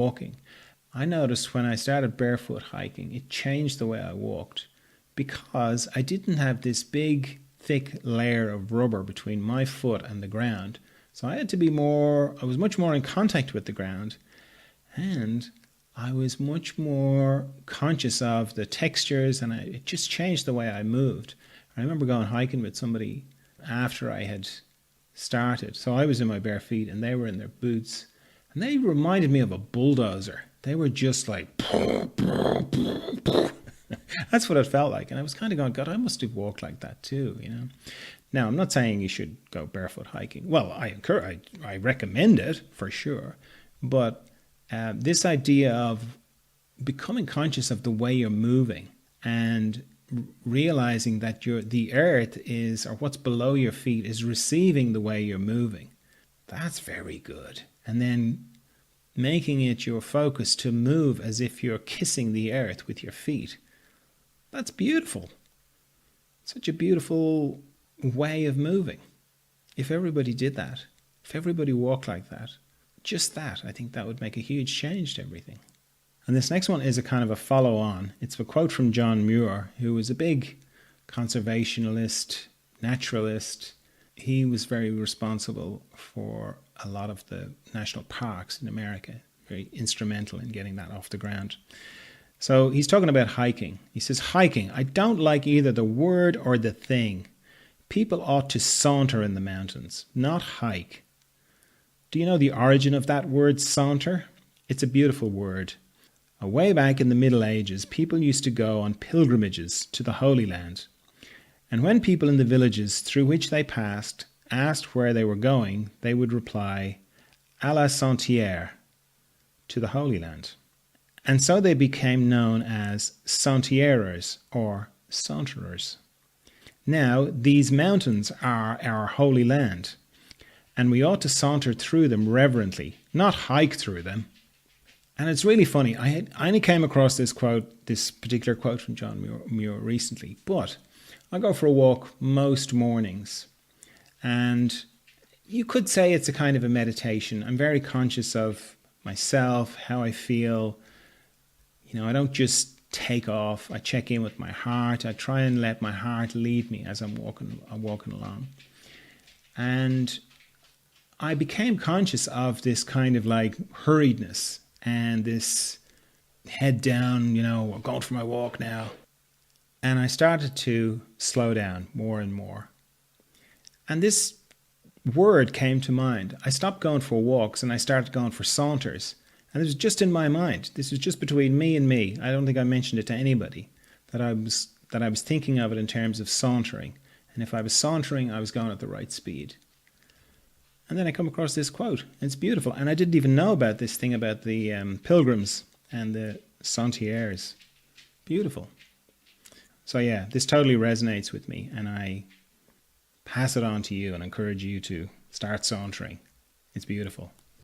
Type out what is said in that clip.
walking. I noticed when I started barefoot hiking, it changed the way I walked because I didn't have this big, thick layer of rubber between my foot and the ground. So I was much more in contact with the ground, and I was much more conscious of the textures, and it just changed the way I moved. I remember going hiking with somebody after I had started. So I was in my bare feet and they were in their boots, and they reminded me of a bulldozer. They were just like, that's what it felt like. And I was kind of going, God, I must have walked like that too, you know. Now, I'm not saying you should go barefoot hiking. Well, I recommend it for sure. But this idea of becoming conscious of the way you're moving and realizing that the earth is, or what's below your feet is receiving the way you're moving. That's very good. And then making it your focus to move as if you're kissing the earth with your feet. That's beautiful. Such a beautiful way of moving. If everybody did that, if everybody walked like that, just that, I think that would make a huge change to everything. And this next one is a kind of a follow-on. It's a quote from John Muir, who was a big conservationist, naturalist. He was very responsible for a lot of the national parks in America, very instrumental in getting that off the ground. So he's talking about hiking. He says, hiking, I don't like either the word or the thing. People ought to saunter in the mountains, not hike. Do you know the origin of that word saunter? It's a beautiful word. Way back in the Middle Ages, people used to go on pilgrimages to the Holy Land. And when people in the villages through which they passed asked where they were going, they would reply, à la sainte-terre, to the Holy Land. And so they became known as saunterers or saunterers. Now, these mountains are our Holy Land, and we ought to saunter through them reverently, not hike through them. And it's really funny. I only came across this particular quote from John Muir recently, but I go for a walk most mornings. And you could say it's a kind of a meditation. I'm very conscious of myself, how I feel. You know, I don't just take off. I check in with my heart. I try and let my heart lead me as I'm walking along. And I became conscious of this kind of like hurriedness and this head down, you know, I'm going for my walk now. And I started to slow down more and more. And this word came to mind. I stopped going for walks and I started going for saunters. And it was just in my mind. This was just between me and me. I don't think I mentioned it to anybody, that I was thinking of it in terms of sauntering. And if I was sauntering, I was going at the right speed. And then I come across this quote. It's beautiful. And I didn't even know about this thing about the pilgrims and the saunterers. Beautiful. So yeah, this totally resonates with me. And I pass it on to you and encourage you to start sauntering. It's beautiful.